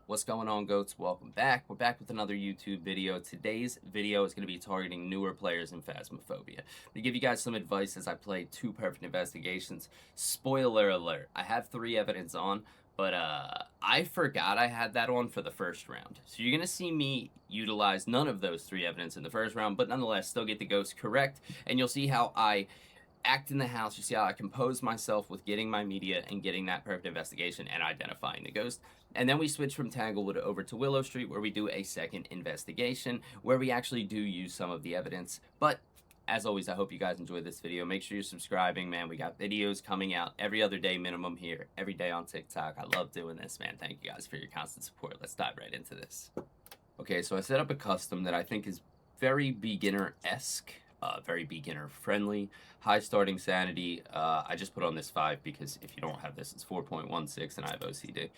What's going on, goats? Welcome back. We're back with another YouTube video. Today's video is going to be targeting newer players in Phasmophobia. To give you guys some advice as I play 2 perfect investigations. Spoiler alert, I have 3 evidence on, but I forgot I had that on for the first round. So you're going to see me utilize none of those 3 evidence in the first round, but nonetheless still get the ghost correct, and you'll see how I act in the house. You see how I compose myself with getting my media and getting that perfect investigation and identifying the ghost. And then we switch from Tanglewood over to Willow Street, where we do a second investigation, where we actually do use some of the evidence. But as always, I hope you guys enjoyed this video. Make sure you're subscribing, man. We got videos coming out every other day minimum here, every day on TikTok. I love doing this, man. Thank you guys for your constant support. Let's dive right into this. Okay, so I set up a custom that I think is very beginner-esque. Very beginner friendly, high starting sanity. I just put on this 5 because if you don't have this, it's 4.16 and I have OCD.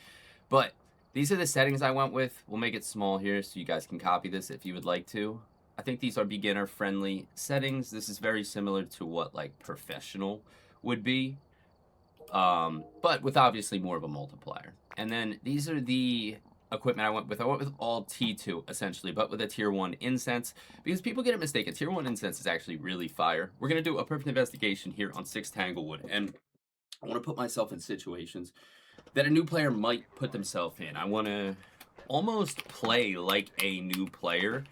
But these are the settings I went with. We'll make it small here so you guys can copy this if you would like to. I think these are beginner friendly settings. This is very similar to what like professional would be, but with obviously more of a multiplier. And then these are the equipment I went with all T2 essentially, but with a tier 1 incense, because people get it mistaken. Tier 1 incense is actually really fire. We're gonna do a perfect investigation here on 6 Tanglewood, and I want to put myself in situations that a new player might put themselves in. I want to almost play like a new player,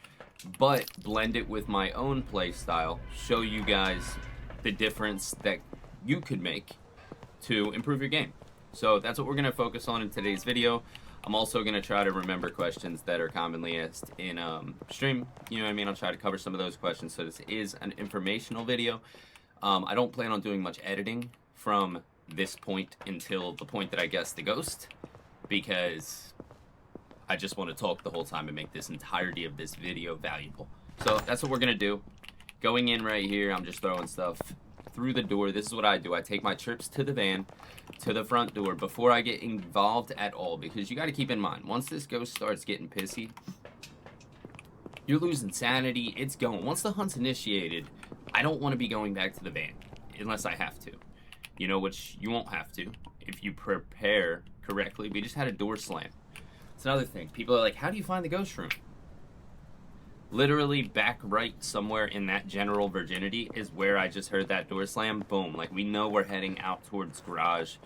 but blend it with my own play style, show you guys the difference that you could make to improve your game. So that's what we're gonna focus on in today's video. I'm also going to try to remember questions that are commonly asked in stream. You know what I mean? I'll try to cover some of those questions. So this is an informational video. I don't plan on doing much editing from this point until the point that I guess the ghost, because I just want to talk the whole time and make this entirety of this video valuable. So that's what we're going to do. Going in right here, I'm just throwing stuff through the door. This is what I do. I take my trips to the van, to the front door, before I get involved at all, because you got to keep in mind, once this ghost starts getting pissy, you're losing sanity. It's going. Once the hunt's initiated, I don't want to be going back to the van unless I have to, you know, which you won't have to if you prepare correctly. We just had a door slam. It's another thing. People are like, how do you find the ghost room? Literally back right somewhere in that general virginity is where I just heard that door slam. Boom. Like, we know we're heading out towards garage,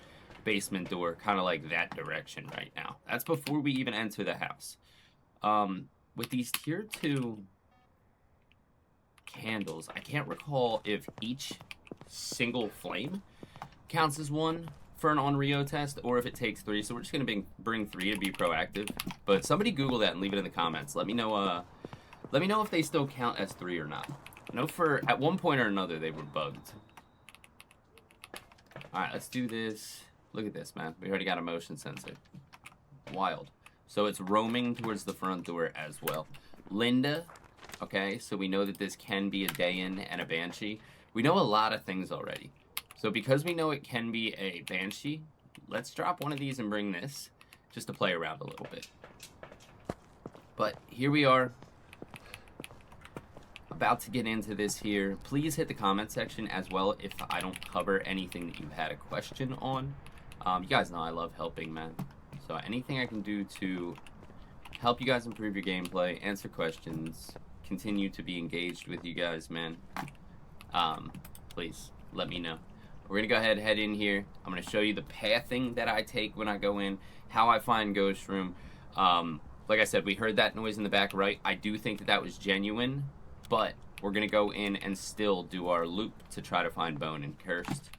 basement door, kind of like that direction right now. That's before we even enter the house. With these tier 2 candles, I can't recall if each single flame counts as 1 for an on-Rio test, or if it takes 3. So we're just going to bring 3 to be proactive. But somebody Google that and leave it in the comments. Let me know, let me know if they still count as 3 or not. I know for at one point or another they were bugged. Alright, let's do this. Look at this, man. We already got a motion sensor. Wild. So it's roaming towards the front door as well. Linda, okay, so we know that this can be a Dayan and a Banshee. We know a lot of things already. So because we know it can be a Banshee, let's drop one of these and bring this, just to play around a little bit. But here we are, about to get into this here. Please hit the comment section as well if I don't cover anything that you had a question on. You guys know I love helping, man. So anything I can do to help you guys improve your gameplay, answer questions, continue to be engaged with you guys, man, please let me know. We're gonna go ahead and head in here. I'm gonna show you the pathing that I take when I go in, how I find ghost room. Like I said, we heard that noise in the back right. I do think that that was genuine, but we're going to go in and still do our loop to try to find Bone and Cursed.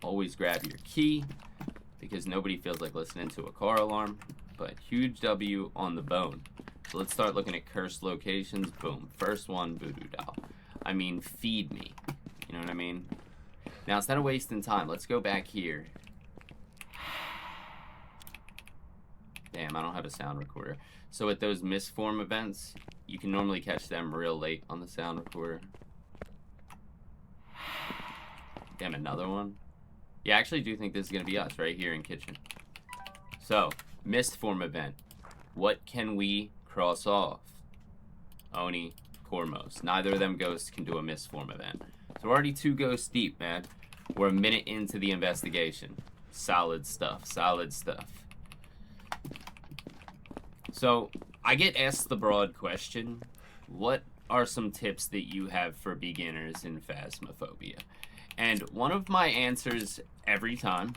Always grab your key, because nobody feels like listening to a car alarm. But huge W on the Bone. So let's start looking at Cursed locations. Boom. First one, Voodoo Doll. I mean, feed me. You know what I mean? Now, instead of wasting time, let's go back here. Damn, I don't have a sound recorder. So at those misform events, you can normally catch them real late on the sound recorder. Damn, another one. Yeah, I actually do think this is going to be us right here in kitchen. So, misform event. What can we cross off? Oni, Cormos. Neither of them ghosts can do a misform event. So we're already 2 ghosts deep, man. We're a minute into the investigation. Solid stuff, solid stuff. So, I get asked the broad question, what are some tips that you have for beginners in Phasmophobia? And one of my answers every time,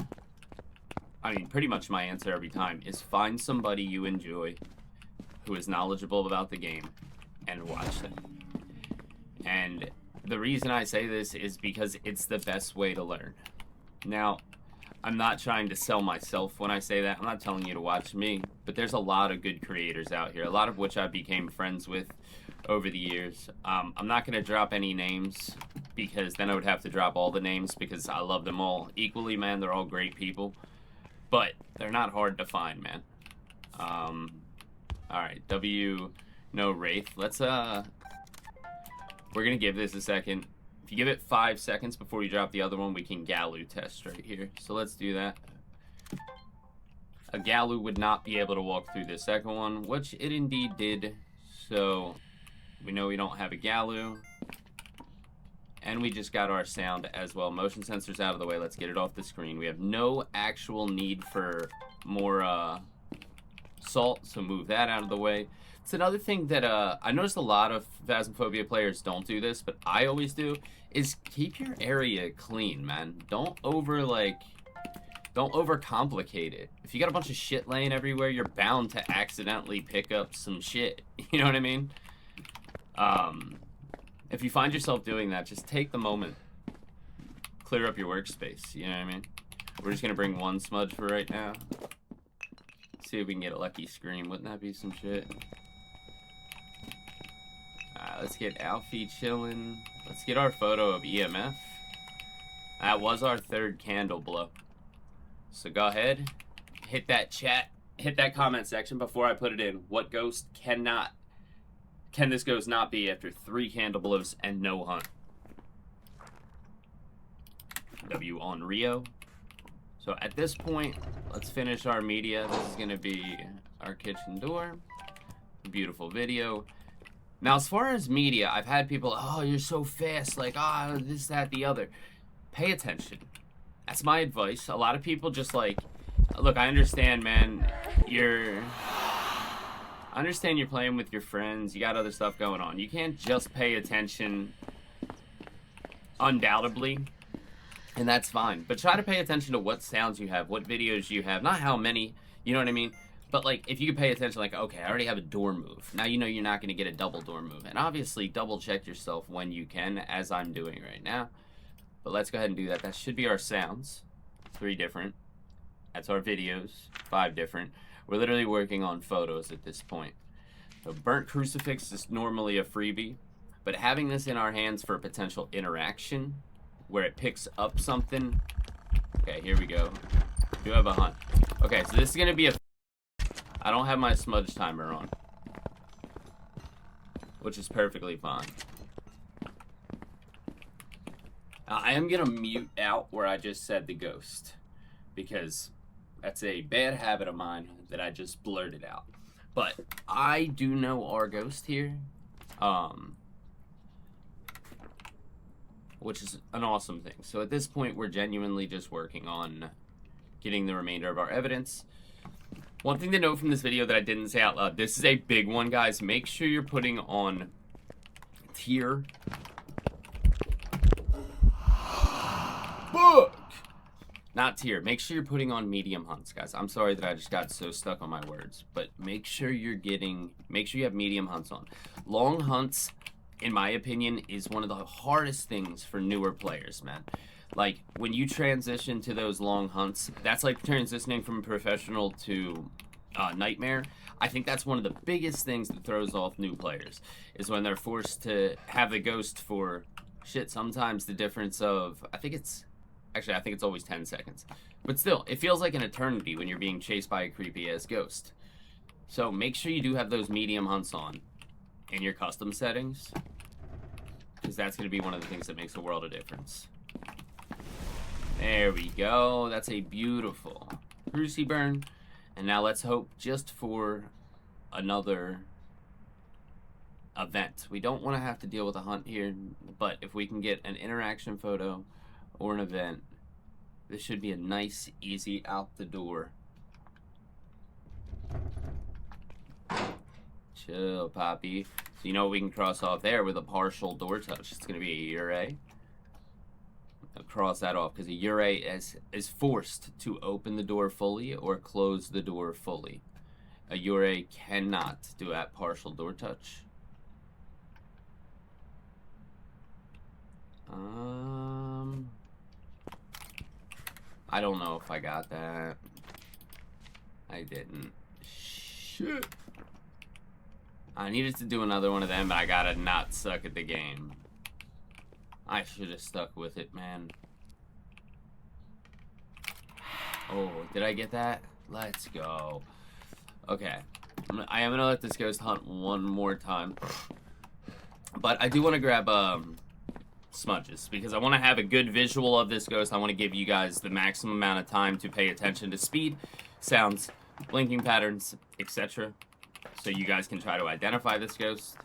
I mean, pretty much my answer every time, is find somebody you enjoy who is knowledgeable about the game and watch them. And the reason I say this is because it's the best way to learn. Now, I'm not trying to sell myself when I say that. I'm not telling you to watch me, but there's a lot of good creators out here, a lot of which I became friends with over the years. I'm not going to drop any names because then I would have to drop all the names because I love them all equally, man. They're all great people, but they're not hard to find, man. All right, no Wraith. Let's, we're going to give this a second. If you give it 5 seconds before you drop the other one, we can Galu test right here. So let's do that. A Galu would not be able to walk through the second one, which it indeed did. So we know we don't have a Galu. And we just got our sound as well. Motion sensors out of the way. Let's get it off the screen. We have no actual need for more salt, so move that out of the way. It's another thing that I noticed a lot of Phasmophobia players don't do this, but I always do, is keep your area clean, man. Don't overcomplicate it. If you got a bunch of shit laying everywhere, you're bound to accidentally pick up some shit. You know what I mean? If you find yourself doing that, just take the moment. Clear up your workspace, you know what I mean? We're just gonna bring one smudge for right now. See if we can get a lucky scream. Wouldn't that be some shit? Let's get Alfie chilling. Let's get our photo of EMF. That was our third candle blow. So go ahead, hit that chat, hit that comment section before I put it in. What ghost can this ghost not be after 3 candle blows and no hunt? W on Rio. So at this point, let's finish our media. This is gonna be our kitchen door. Beautiful video. Now, as far as media, I've had people, oh, you're so fast, like, this, that, the other. Pay attention. That's my advice. A lot of people just like, look, I understand, man, I understand you're playing with your friends, you got other stuff going on. You can't just pay attention, undoubtedly, and that's fine. But try to pay attention to what sounds you have, what videos you have, not how many, you know what I mean? But, like, if you could pay attention, like, okay, I already have a door move. Now you know you're not going to get a double door move. And obviously, double check yourself when you can, as I'm doing right now. But let's go ahead and do that. That should be our sounds. 3 different. That's our videos. 5 different. We're literally working on photos at this point. So Burnt Crucifix is normally a freebie. But having this in our hands for potential interaction, where it picks up something. Okay, here we go. Do have a hunt. Okay, so this is going to be a... I don't have my smudge timer on, which is perfectly fine. I am going to mute out where I just said the ghost, because that's a bad habit of mine that I just blurted out. But I do know our ghost here, which is an awesome thing. So at this point, we're genuinely just working on getting the remainder of our evidence. One thing to note from this video that I didn't say out loud, this is a big one, guys. Make sure you're putting on tier book, not tier. Make sure you're putting on medium hunts, guys. I'm sorry that I just got so stuck on my words, but make sure you have medium hunts on. Long hunts, in my opinion, is one of the hardest things for newer players, man. Like, when you transition to those long hunts, that's like transitioning from professional to nightmare. I think that's one of the biggest things that throws off new players, is when they're forced to have the ghost for, shit, sometimes the difference of, I think it's always 10 seconds. But still, it feels like an eternity when you're being chased by a creepy-ass ghost. So make sure you do have those medium hunts on in your custom settings, because that's going to be one of the things that makes a world of difference. There we go. That's a beautiful Cruci burn. And now let's hope just for another event. We don't want to have to deal with a hunt here, but if we can get an interaction photo or an event, this should be a nice, easy out the door. Chill, Poppy. So you know we can cross off there with a partial door touch. It's going to be a Ure. I'll cross that off because a Ure is forced to open the door fully or close the door fully. A Ure cannot do that partial door touch. I don't know if I got that. I didn't. Shit. I needed to do another one of them, but I gotta not suck at the game. I should have stuck with it, man. Oh, did I get that? Let's go. Okay. I am gonna let this ghost hunt one more time. But I do want to grab smudges because I want to have a good visual of this ghost. I want to give you guys the maximum amount of time to pay attention to speed, sounds, blinking patterns, etc. So you guys can try to identify this ghost.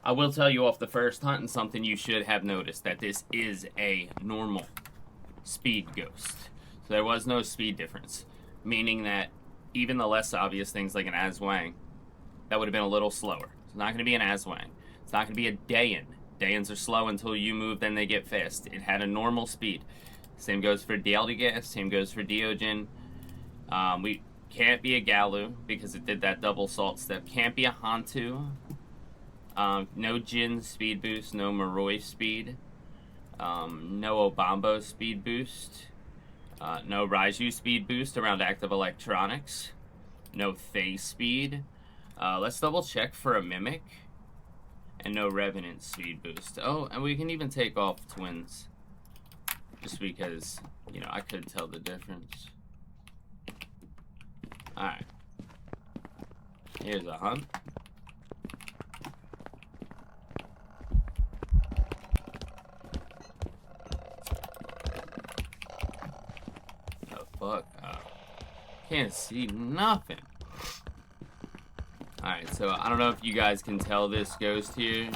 I will tell you off the first hunt, and something you should have noticed, that this is a normal speed ghost. So there was no speed difference, meaning that even the less obvious things like an Aswang, that would have been a little slower. It's not going to be an Aswang. It's not going to be a Dayan. Dayans are slow until you move, then they get fast. It had a normal speed. Same goes for Dialdigas, same goes for Diogen. We can't be a Galu because it did that double salt step. Can't be a Hantu. No Jin speed boost, no Moroi speed. No Obambo speed boost. No Raiju speed boost around active electronics. No Thay speed. Let's double check for a Mimic. And no Revenant speed boost. Oh, and we can even take off Twins. Just because, you know, I could tell the difference. Alright. Here's a hunt. Oh, fuck. Can't see nothing. Alright, so I don't know if you guys can tell this ghost here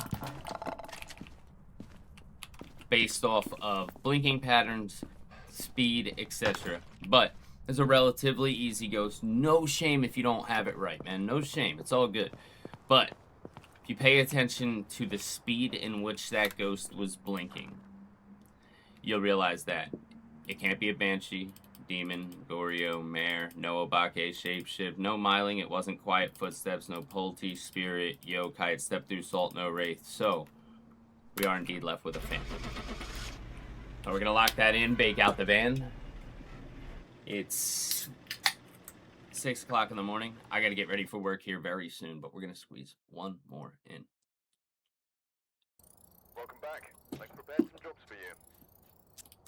based off of blinking patterns, speed, etc. But it's a relatively easy ghost. No shame if you don't have it right, man. No shame. It's all good. But if you pay attention to the speed in which that ghost was blinking, you'll realize that it can't be a Banshee, Demon, Goryo, Mare, no Obake, Shapeshift, no Myling, it wasn't Quiet Footsteps, no Pulte, Spirit, Yokai, Step Through Salt, no Wraith. So, we are indeed left with a Phantom. So we're going to lock that in, bake out the van. It's 6 o'clock in the morning. I got to get ready for work here very soon, but we're going to squeeze one more in. Welcome back. Let's prepare some jobs for you.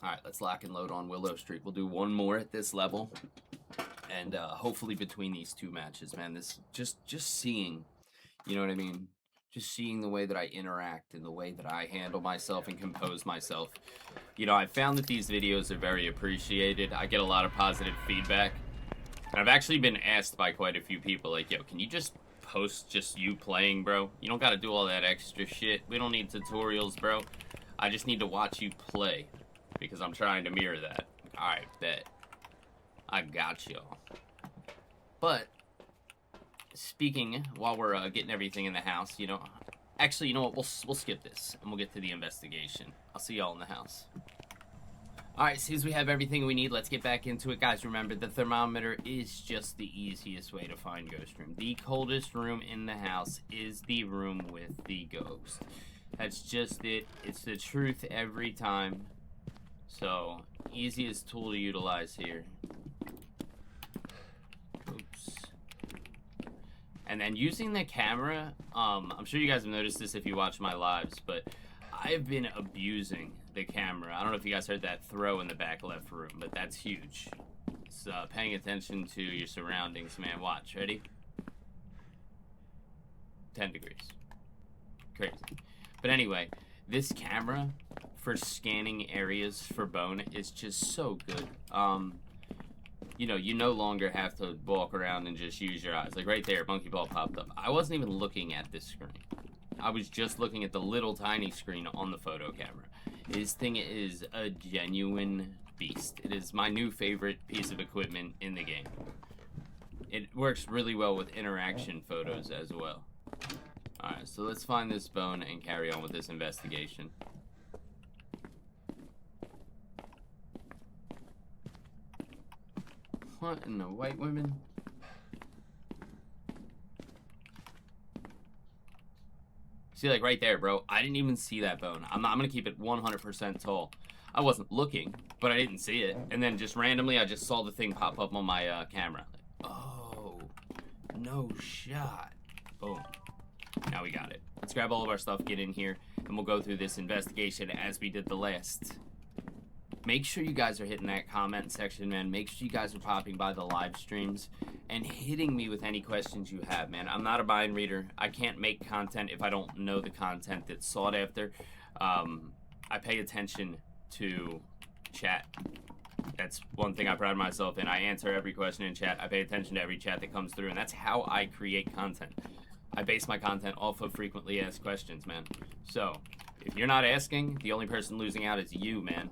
Alright, let's lock and load on Willow Street. We'll do one more at this level. And hopefully between these two matches, man, this just seeing, you know what I mean? Just seeing the way that I interact and the way that I handle myself and compose myself. You know, I found that these videos are very appreciated. I get a lot of positive feedback. And I've actually been asked by quite a few people, like, yo, can you just post just you playing, bro? You don't gotta do all that extra shit. We don't need tutorials, bro. I just need to watch you play. Because I'm trying to mirror that. Alright, bet. I got y'all. But, speaking, while we're getting everything in the house, you know... Actually, you know what? We'll skip this. And we'll get to the investigation. I'll see y'all in the house. Alright, since we have everything we need, let's get back into it. Guys, remember, the thermometer is just the easiest way to find Ghost Room. The coldest room in the house is the room with the ghost. That's just it. It's the truth every time. So, easiest tool to utilize here. Oops. And then using the camera, I'm sure you guys have noticed this if you watch my lives, but I've been abusing the camera. I don't know if you guys heard that throw in the back left room, but that's huge. It's paying attention to your surroundings, man. Watch, ready? 10 degrees. Crazy. But anyway, this camera for scanning areas for bone is just so good. You know, you no longer have to walk around and just use your eyes. Like right there, monkey ball popped up. I wasn't even looking at this screen. I was just looking at the little tiny screen on the photo camera. This thing is a genuine beast. It is my new favorite piece of equipment in the game. It works really well with interaction photos as well. Alright, so let's find this bone and carry on with this investigation. What in the white women? See, like right there, bro. I didn't even see that bone. I'm gonna keep it 100% tall. I wasn't looking, but I didn't see it. And then just randomly, I just saw the thing pop up on my camera. Oh, no shot. Boom. Now we got it. Let's grab all of our stuff, get in here, and we'll go through this investigation as we did the last. Make sure you guys are hitting that comment section, man. Make sure you guys are popping by the live streams and hitting me with any questions you have, man. I'm not a mind reader. I can't make content if I don't know the content that's sought after. I pay attention to chat. That's one thing I pride myself in. I answer every question in chat. I pay attention to every chat that comes through, and that's how I create content. I base my content off of frequently asked questions, man. So, if you're not asking, the only person losing out is you, man.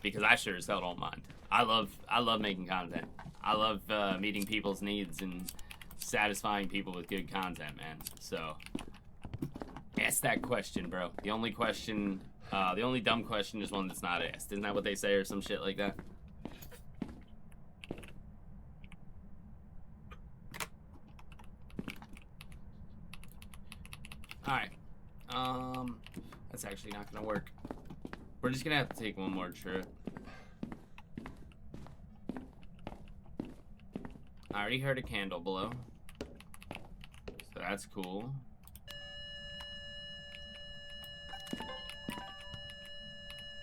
Because I sure as hell don't mind. I love making content. I love meeting people's needs and satisfying people with good content, man. So, ask that question, bro. The only dumb question is one that's not asked. Isn't that what they say or some shit like that? Alright. That's actually not gonna work. We're just gonna have to take one more trip. I already heard a candle blow. So that's cool.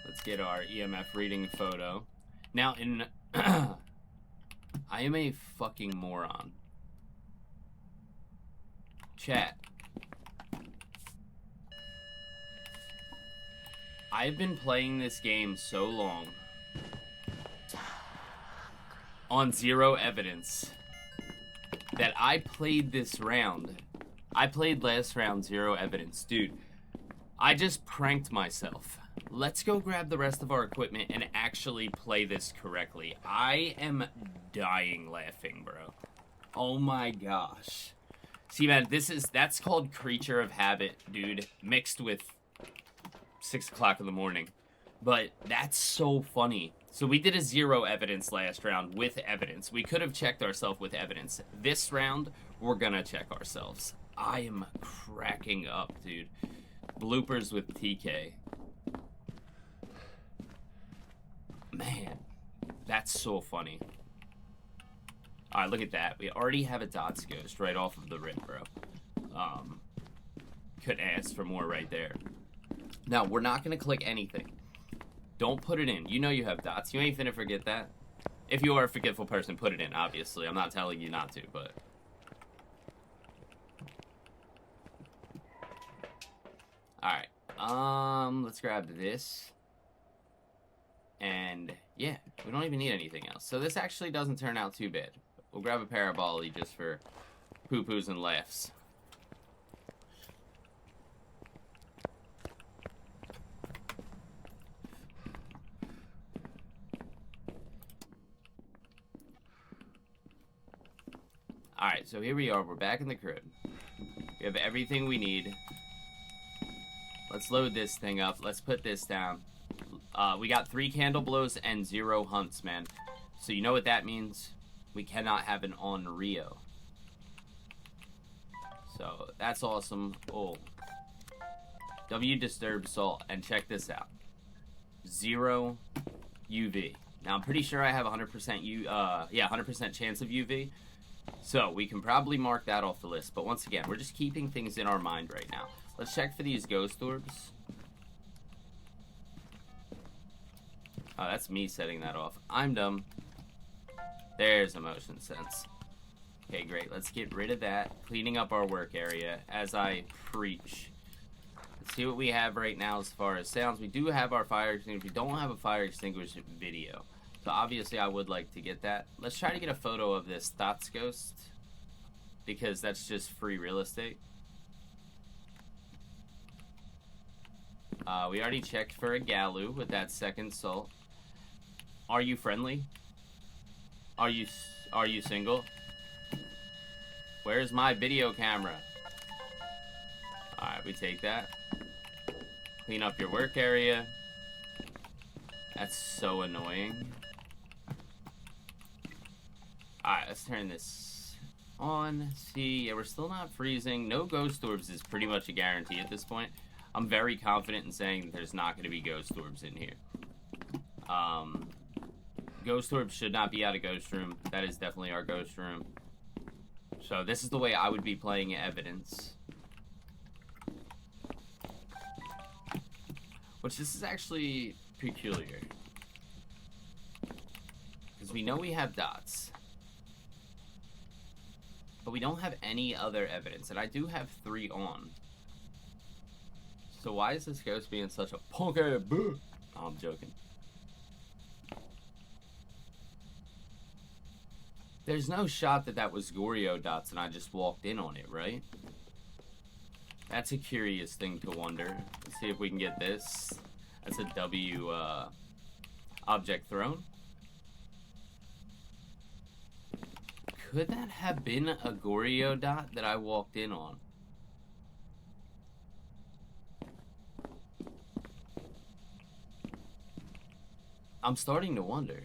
Let's get our EMF reading photo. Now, I am a fucking moron. Chat. I've been playing this game so long on zero evidence that I played this round. I played last round zero evidence. Dude, I just pranked myself. Let's go grab the rest of our equipment and actually play this correctly. I am dying laughing, bro. Oh my gosh. See, man, that's called creature of habit, dude, mixed with 6 o'clock in the morning. But that's so funny. So we did a zero evidence last round with evidence. We could have checked ourselves with evidence. This round, we're gonna check ourselves. I am cracking up, dude. Bloopers with TK. Man, that's so funny. Alright, look at that. We already have a dots ghost right off of the rip, bro. Couldn't ask for more right there. Now, we're not going to click anything. Don't put it in. You know you have dots. You ain't finna forget that. If you are a forgetful person, put it in, obviously. I'm not telling you not to, but... Alright. Let's grab this. And, yeah, we don't even need anything else. So this actually doesn't turn out too bad. We'll grab a parabolic just for poo-poos and laughs. Alright, so here we are. We're back in the crib. We have everything we need. Let's load this thing up. Let's put this down. We got 3 candle blows and 0 hunts, man. So you know what that means? We cannot have an on Rio. So that's awesome. Oh. W disturb salt. And check this out. 0 UV. Now I'm pretty sure I have 100% 100% chance of UV. So we can probably mark that off the list. But once again, we're just keeping things in our mind right now. Let's check for these ghost orbs. Oh, that's me setting that off. I'm dumb. There's a motion sense. Okay, great. Let's get rid of that. Cleaning up our work area as I preach. Let's see what we have right now as far as sounds. We do have our fire extinguisher. We don't have a fire extinguisher video. So obviously I would like to get that. Let's try to get a photo of this Thoughts Ghost. Because that's just free real estate. We already checked for a Galu with that second salt. Are you friendly? Are you single? Where's my video camera? Alright, we take that. Clean up your work area. That's so annoying. Alright, let's turn this on. See, yeah, we're still not freezing. No ghost orbs is pretty much a guarantee at this point. I'm very confident in saying that there's not going to be ghost orbs in here. Ghost orbs should not be out of ghost room. That is definitely our ghost room. So this is the way I would be playing evidence. Which this is actually peculiar. Because we know we have dots. But we don't have any other evidence. And I do have 3 on. So why is this ghost being such a punk-ass boo? Oh, I'm joking. There's no shot that that was Goryo dots and I just walked in on it, right? That's a curious thing to wonder. Let's see if we can get this. That's a W object thrown. Could that have been a Goryo dot that I walked in on? I'm starting to wonder.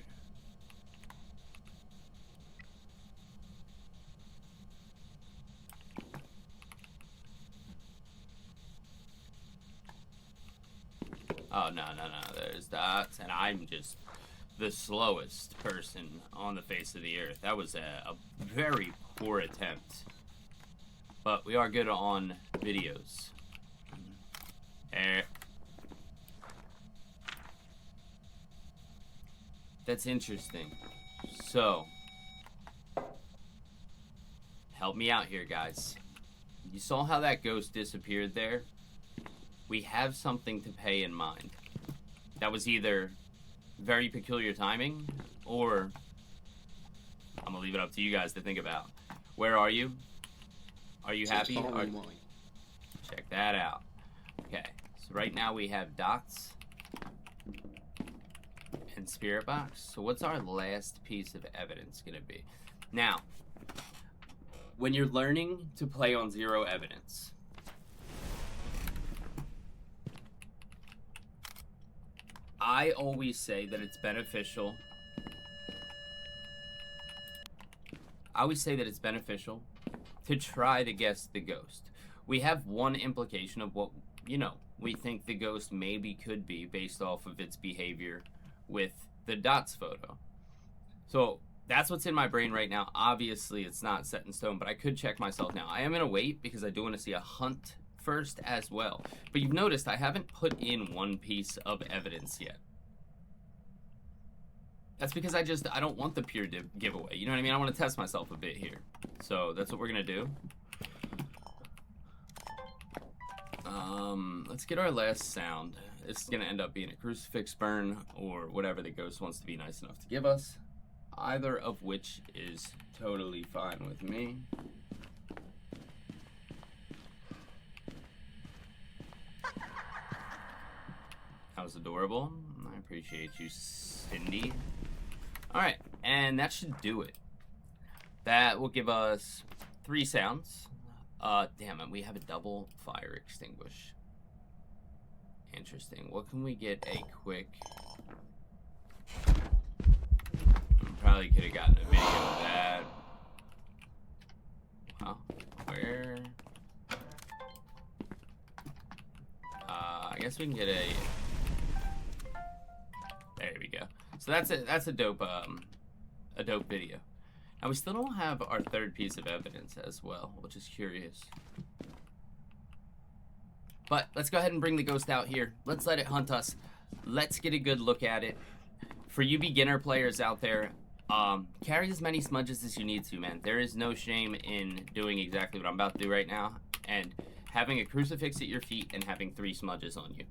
Oh, no. There's dots, and I'm just the slowest person on the face of the earth. That was a very poor attempt. But we are good on videos. That's interesting. So, help me out here, guys. You saw how that ghost disappeared there? We have something to pay in mind. That was either very peculiar timing, or I'm gonna leave it up to you guys to think about. Where are you? Are you happy? Check that out. Okay, so right now we have dots and spirit box. So what's our last piece of evidence gonna be? Now, when you're learning to play on 0 evidence, I always say that it's beneficial. To try to guess the ghost. We have one implication of what, we think the ghost maybe could be based off of its behavior with the dots photo. So that's what's in my brain right now. Obviously, it's not set in stone, but I could check myself now. I am gonna wait because I do want to see a hunt first as well. But you've noticed I haven't put in one piece of evidence yet. That's because I don't want the pure giveaway. You know what I mean? I want to test myself a bit here. So that's what we're gonna do. Let's get our last sound. It's gonna end up being a crucifix burn or whatever the ghost wants to be nice enough to give us. Either of which is totally fine with me. That was adorable. I appreciate you, Cindy. Alright, and that should do it. That will give us 3 sounds. Damn it, we have a double fire extinguish. Interesting. What can we get a quick... Probably could have gotten a video of that. Wow. Where... I guess we can get a... There we go. So that's a dope video. Now we still don't have our 3rd piece of evidence as well, which is curious. But let's go ahead and bring the ghost out here. Let's let it hunt us. Let's get a good look at it. For you beginner players out there, carry as many smudges as you need to, man. There is no shame in doing exactly what I'm about to do right now and having a crucifix at your feet and having 3 smudges on you.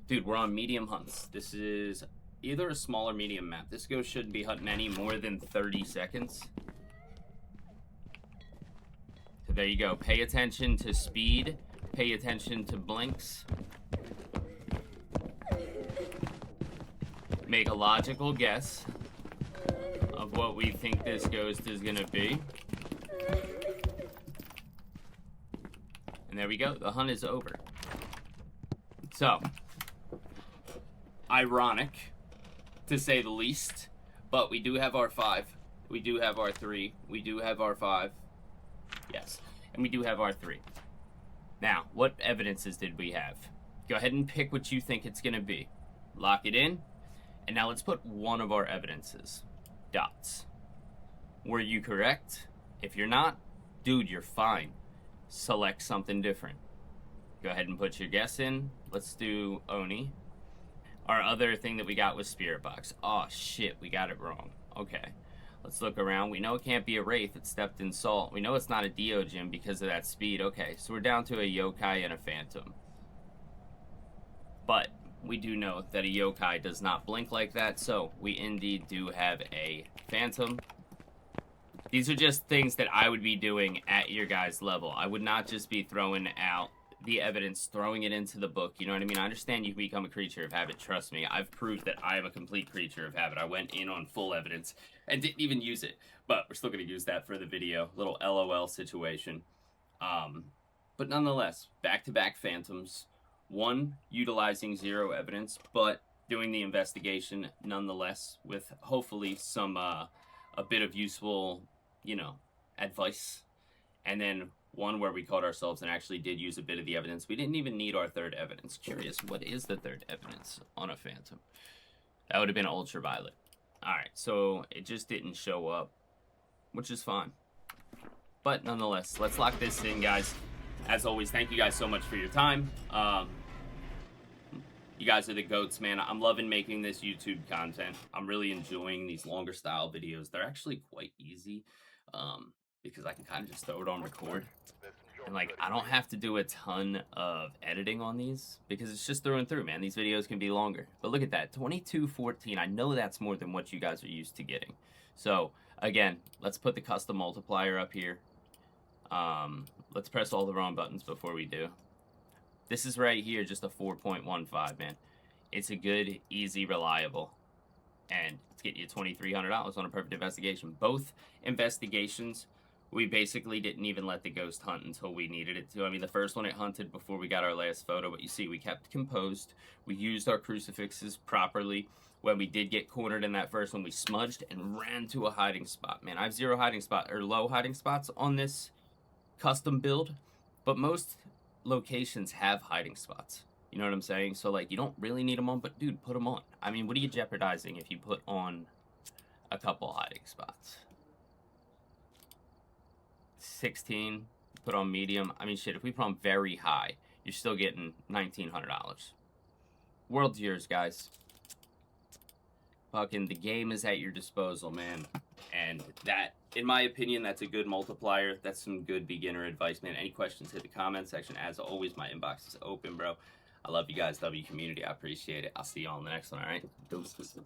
Dude, we're on medium hunts. This is either a small or medium map. This ghost shouldn't be hunting any more than 30 seconds. So there you go. Pay attention to speed. Pay attention to blinks. Make a logical guess of what we think this ghost is gonna be. And there we go. The hunt is over. So, ironic, to say the least, but we do have our 5. We do have our 3. We do have our 5. Yes. And we do have our 3. Now, what evidences did we have? Go ahead and pick what you think it's going to be. Lock it in. And now let's put one of our evidences. Dots. Were you correct? If you're not, dude, you're fine. Select something different. Go ahead and put your guess in. Let's do Oni. Our other thing that we got was Spirit Box. Oh, shit, we got it wrong. Okay. Let's look around. We know it can't be a Wraith. It stepped in Salt. We know it's not a Deogen because of that speed. Okay, so we're down to a Yokai and a Phantom. But we do know that a Yokai does not blink like that, so we indeed do have a Phantom. These are just things that I would be doing at your guys' level. I would not just be throwing out the evidence, throwing it into the book. You know what I mean? I understand you can become a creature of habit. Trust me. I've proved that I am a complete creature of habit. I went in on full evidence and didn't even use it. But we're still going to use that for the video. Little LOL situation. But nonetheless, back-to-back Phantoms. One, utilizing 0 evidence, but doing the investigation nonetheless with hopefully some, a bit of useful, you know, advice. And then one where we caught ourselves and actually did use a bit of the evidence. We didn't even need our 3rd evidence. Curious, what is the 3rd evidence on a Phantom? That would have been Ultraviolet. Alright, so it just didn't show up, which is fine. But nonetheless, let's lock this in, guys. As always, thank you guys so much for your time. You guys are the goats, man. I'm loving making this YouTube content. I'm really enjoying these longer style videos. They're actually quite easy because I can kind of just throw it on record. And, like, I don't have to do a ton of editing on these because it's just through and through, man. These videos can be longer. But look at that, 2214. I know that's more than what you guys are used to getting. So, again, let's put the custom multiplier up here. Let's press all the wrong buttons before we do. This is right here, just a 4.15, man. It's a good, easy, reliable. And it's getting you $2,300 on a perfect investigation. Both investigations, we basically didn't even let the ghost hunt until we needed it to. I mean, the first one it hunted before we got our last photo, but you see, we kept composed. We used our crucifixes properly. When we did get cornered in that first one, we smudged and ran to a hiding spot. Man, I have 0 hiding spot, or low hiding spots on this custom build, but most locations have hiding spots. You know what I'm saying? So, like, you don't really need them on, but, dude, put them on. I mean, what are you jeopardizing if you put on a couple hiding spots? 16, put on medium. I mean, shit, if we put on very high, you're still getting $1,900. World's yours, guys. Fucking, the game is at your disposal, man. And that, in my opinion, that's a good multiplier. That's some good beginner advice, man. Any questions, hit the comment section. As always, my inbox is open, bro. I love you guys, W community. I appreciate it. I'll see you all in the next one, all right? Deuces.